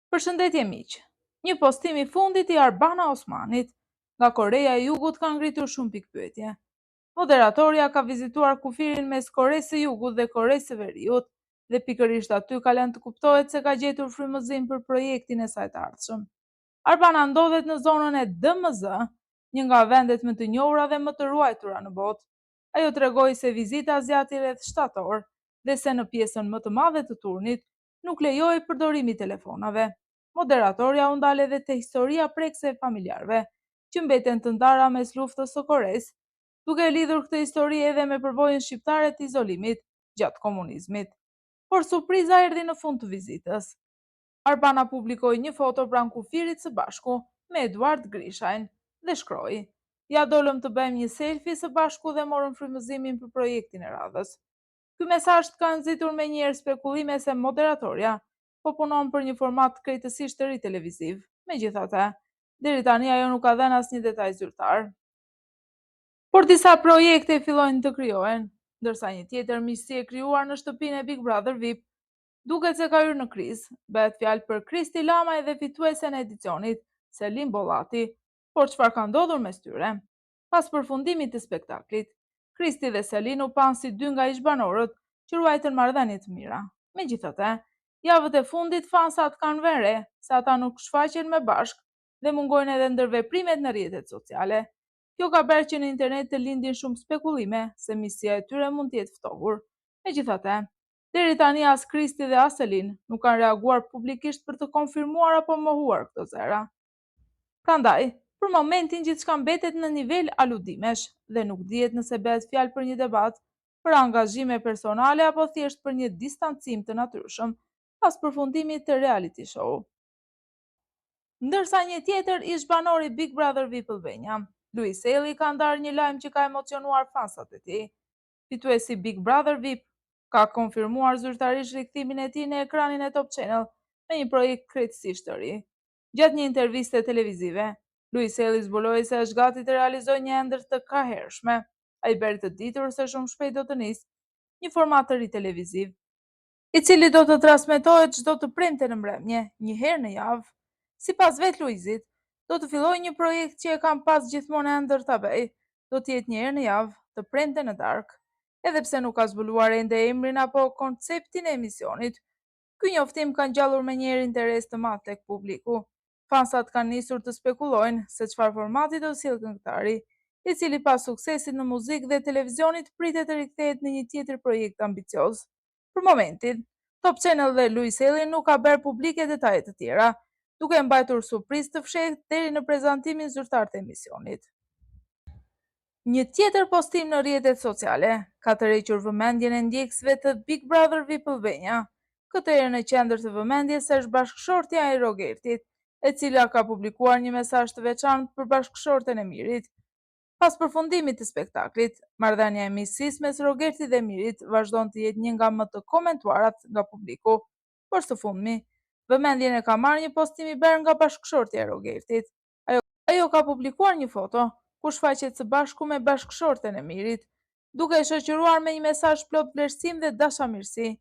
Përshëndetje miq. Një postim i fundit i Arbana Osmanit nga Koreja e Jugut ka ngritur shumë pikpyetje. Moderatorja ka vizituar kufirin mes Koresë së Jugut dhe Koresë së Veriut dhe pikërisht aty ka lënë të kuptohet se ka gjetur frymëzim për projektin e saj të ardhshëm. Arbana ndodhet në zonën e DMZ, një nga vendet më të njohura dhe më të ruajtura në botë. Ajo tregoi se vizita zgjati rreth 7 orë dhe se në pjesën më të madhe të turnit nuk lejoi përdorimi i telefonave. Moderatorja u ndal edhe te historia prekse e familjarëve, që mbeten të ndara mes luftës së Koresë, duke lidhur këtë histori edhe me përvojën shqiptare të izolimit gjatë komunizmit. Por surpriza erdhi në fund të vizitës. Arbana publikoi një foto pranë kufirit së bashku me Eduard Grishajn dhe shkroi: "Ja dolëm të bëjmë një selfie së bashku dhe morëm frymëzimin për projektin e radhës." Ky mesazh ka nxitur menjëherë spekullime se moderatorja po punon për një format krejtësisht të ri televiziv. Megjithatë, deri tani ajo nuk ka dhënë asnjë detaj zyrtar. Por disa projekte fillojnë të krijohen, ndërsa një tjetër miqësi e krijuar në shtëpinë e Big Brother VIP duket se ka hyrë në krizë. Bëhet fjalë për Kristi Lama dhe fituesen e edicionit, Selin Bollati. Por çfarë ka ndodhur mes tyre? Pas përfundimit të spektaklit, Kristi dhe Selin u panë si dy nga ishbanorët që ruajtën marrëdhënie të mira. Megjithatë, javët e fundit fansat kanë vënë re se ata nuk shfaqen më bashkë dhe mungojnë edhe ndërveprimet në rrjetet sociale. Kjo ka bërë që në internet të lindin shumë spekullime se miqësia e tyre mund të jetë ftohur. Megjithatë, deri tani as Kristi dhe as Selin nuk kanë reaguar publikisht për të konfirmuar apo mohuar këto zëra. Prandaj, për momentin gjithçka mbetet në nivel aludimesh dhe nuk dihet nëse bëhet fjalë për një debat, për angazhime personale apo thjesht për një distancim të natyrshëm pas përfundimit të reality show. Ndërsa një tjetër ish-banor i Big Brother VIP Albania, Luis Eli, ka ndarë një lajm që ka emocionuar fansat e tij. Fituesi Big Brother VIP ka konfirmuar zyrtarisht rikthimin e tij në ekranin e Top Channel me një projekt krejtësisht të ri. Gjatë një interviste televizive, Luis Eli zbuloi se është gati të realizojë një ëndër të kahershme. Ai bëri të ditur se shumë shpejt do të nisë një format të ri televiziv, i cili do të transmetohet çdo të premte në mbrëmje, një herë në javë. Sipas vet Luisit, do të fillojë një projekt që e kam pas gjithmonë ëndër ta bëj. Do të jetë një herë në javë, të premte në darkë. Edhe pse nuk ka zbuluar ende emrin apo konceptin e emisionit, ky njoftim ka ngjallur menjëherë interes të madh tek publiku. Fansat kanë nisur të spekulojnë se çfarë formati do sjellë këngëtari, i cili pas suksesit në muzikë dhe televizionit pritet të rikthehet në një tjetër projekt ambicioz. Për momentin, Top Channel dhe Luis Eli nuk ka bërë publike detajet të tjera, duke mbajtur surprizë të fshehtë deri në prezantimin zyrtar të emisionit. Një tjetër postim në rrjetet sociale ka tërhequr vëmendjen e ndjekësve të Big Brother VIP Albania. Këtë herë në qendër të vëmendjes është bashkëshortja e Rogertit, e cila ka publikuar një mesazh të veçantë për bashkëshorten e Mirit. Pas përfundimit të spektaklit, marrëdhënia e miqësisë mes Rogertit dhe Mirit vazhdon të jetë një nga më të komentuarat nga publiku. Por së fundmi, vëmendjen e ka marrë një postim i bërë nga bashkëshortja e Rogertit. Ajo ka publikuar një foto ku shfaqet së bashku me bashkëshorten e Mirit, duke e shoqëruar me një mesazh plot vlerësim dhe dashamirësi.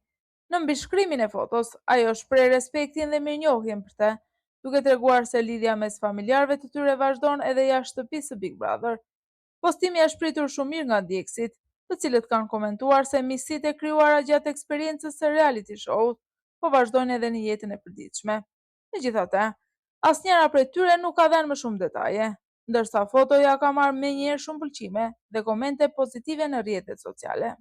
Në mbishkrimin e fotos, ajo shpreh respektin dhe mirënjohjen për të, duke treguar se lidhja mes familjarëve të tyre vazhdon edhe jashtë shtëpisë së Big Brother. Postimi është pritur shumë mirë nga ndjekësit, të cilët kanë komentuar se miqësitë e krijuara gjatë eksperiencës së reality show-ut po vazhdojnë edhe në jetën e përditshme. Megjithatë, asnjëra prej tyre nuk ka dhënë më shumë detaje, ndërsa fotoja ka marrë menjëherë shumë pëlqime dhe komente pozitive në rrjetet sociale.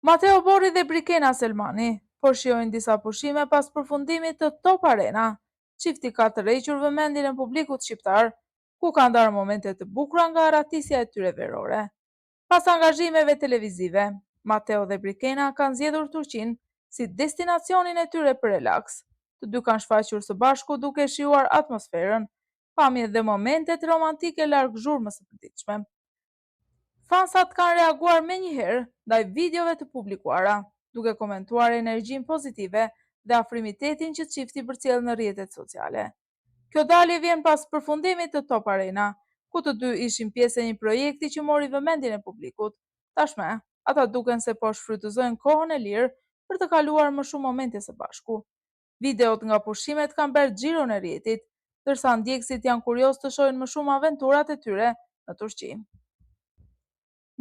Matteo Borri dhe Brikena Selmani po shijojnë disa pushime pas përfundimit të Top Arena. Çifti ka tërhequr vëmendjen e publikut shqiptar, ku ka ndarë momente të bukura nga arratisja e tyre verore. Pas angazhimeve televizive, Matteo dhe Brikena kanë zgjedhur Turqinë si destinacionin e tyre për relaks. Të dy kanë shfaqur së bashku duke shijuar atmosferën, pamjet dhe momentet romantike larg zhurmës së përditshme. Fansat kanë reaguar menjëherë ndaj videove të publikuara, duke komentuar energjinë pozitive dhe afrimitetin që çifti përcjell në rrjetet sociale. Kjo dalje vjen pas përfundimit të Top Arena, ku të dy ishin pjesë e një projekti që mori vëmendjen e publikut. Tashmë, ata duken se po shfrytëzojnë kohën e lirë për të kaluar më shumë momente së bashku. Videot nga pushimet kanë bërë xhiron e rrjetit, ndërsa ndjekësit janë kurioz të shohin më shumë aventurat e tyre në Turqi.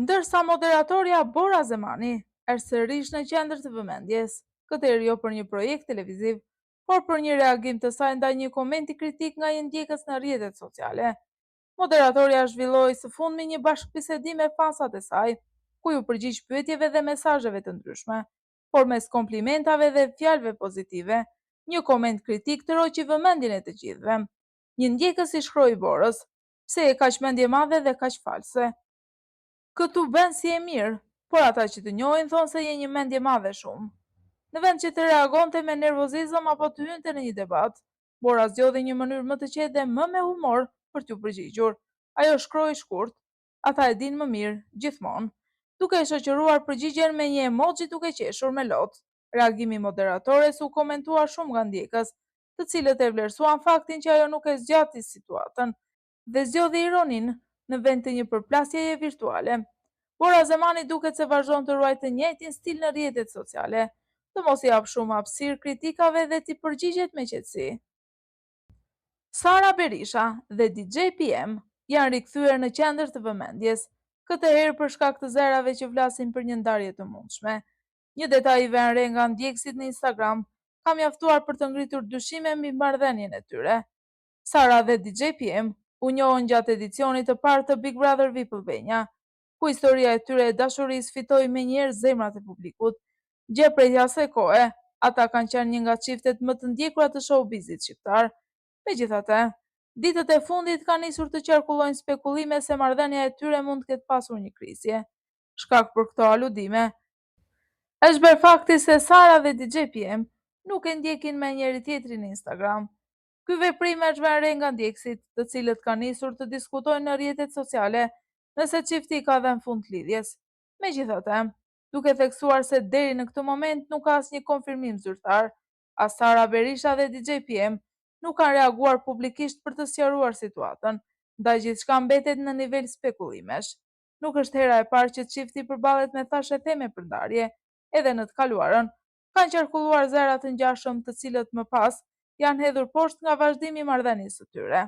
Ndërsa moderatorja Bora Zemani është sërish në qendër të vëmendjes, këtë herë jo për një projekt televiziv, por për një reagim të saj ndaj një komenti kritik nga një ndjekës në rrjetet sociale. Moderatorja zhvilloi së fundmi një bashkëbisedim me fansat e saj, ku ju përgjigj pyetjeve dhe mesazheve të ndryshme, por mes komplimentave dhe fjalëve pozitive, një koment kritik të roqi vëmendjen e të gjithëve. Një ndjekës i shkroi Borës: "Pse je kaq mendje madhe dhe kaq false? Këtu bën si e mirë, por ata që të njohin thonë se je një mendje madhe shumë." Në vend që të reagonte me nervozizëm apo të hynte në një debat, Bora zgjodhi një mënyrë më të qetë dhe më me humor për t'u përgjigjur. Ajo shkroi shkurt: "Ata e dinë më mirë, gjithmonë", duke e shoqëruar përgjigjen me një emoji duke qeshur me lot. Reagimi i moderatores u komentua shumë nga ndjekës, të cilët e vlerësuan faktin që ajo nuk e zgjati situatën dhe zgjodhi ironin në vend të një përplasjeje virtuale. Bora Zemani duket se vazhdon të ruajë të njëjtin stil në rrjetet sociale, të mos i jap shumë hapësirë kritikave dhe t'i përgjigjet me qetësi. Sara Berisha dhe DJ PM janë rikthyer në qendër të vëmendjes, këtë herë për shkak të zërave që flasin për një ndarje të mundshme. Një detaj i vënë re nga ndjekësit në Instagram ka mjaftuar për të ngritur dyshime mbi marrëdhënien e tyre. Sara dhe DJ PM u njohën gjatë edicionit të parë të Big Brother VIP Albania, ku historia e tyre e dashurisë fitoi menjëherë zemrat e publikut. Gjë prej asaj kohe, ata kanë qenë një nga çiftet më të ndjekura të showbizit shqiptar. Megjithatë, ditët e fundit ka nisur të qarkullojnë spekullime se marrëdhënia e tyre mund të ketë pasur një krisje. Shkak për këto aludime është bërë fakti se Sara dhe DJ PM nuk e ndjekin me njëri tjetrin në Instagram. Ky veprim është vënë re nga ndjekësit, të cilët kanë nisur të diskutojnë në rrjetet sociale nëse çifti ka dhënë fund lidhjes. Megjithatë, duke theksuar se deri në këtë moment nuk ka asnjë konfirmim zyrtar, as Sara Berisha dhe DJ PM nuk kanë reaguar publikisht për të sqaruar situatën, ndaj gjithçka mbetet në nivel spekullimesh. Nuk është hera e parë që çifti përballet me thashë theme për ndarje, edhe në të kaluarën kanë qarkulluar zëra të ngjashëm, të cilët më pas janë hedhur poshtë nga vazhdimi i marrëdhënies së tyre.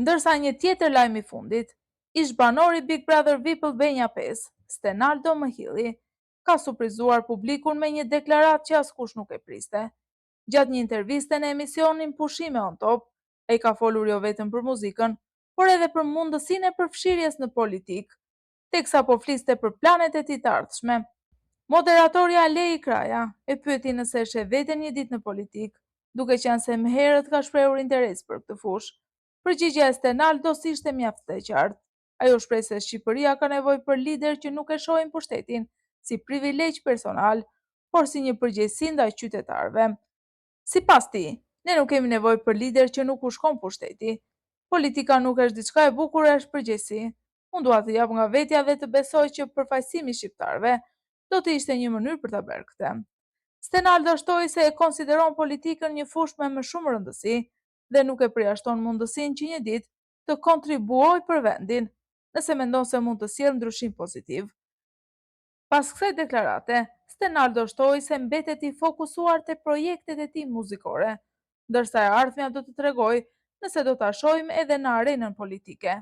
Ndërsa një tjetër lajm i fundit, ish banori Big Brother VIP Albania 5, Stenaldo Mihilli, ka surprizuar publikun me një deklaratë që askush nuk e priste. Gjatë një interviste në emisionin Pushime on Top, ai ka folur jo vetëm për muzikën, por edhe për mundësinë e përfshirjes në politikë, teksa po fliste për planet e tij të ardhshme. Moderatorja Lei Kraja e pyeti nëse sheh veten një ditë në politikë, duke qenë se më herët ka shprehur interes për këtë fushë. Përgjigjja e Stenaldos ishte mjaft e qartë. Ajo shpreh se Shqipëria ka nevojë për lider që nuk e shohin pushtetin si privilegj personal, por si një përgjegjësi ndaj qytetarëve. Sipas tij, ne nuk kemi nevojë për lider që nuk u shkon pushteti. Politika nuk është diçka e bukur, është përgjegjësi. Unë dua të jap nga vetja dhe të besoj që përfaqësimi i shqiptarëve do të ishte një mënyrë për ta bërë këtë. Stenaldo shtoi se e konsideron politikën një fushë me më shumë rëndësi dhe nuk e përjashton mundësinë që një ditë të kontribuojë për vendin, nëse mendon se mund të sjellë ndryshim pozitiv. Pas kësaj deklarate, Stenaldo shtoi se mbetet i fokusuar te projektet e tij muzikore, ndërsa e ardhmja do të tregojë nëse do ta shohim edhe në arenën politike.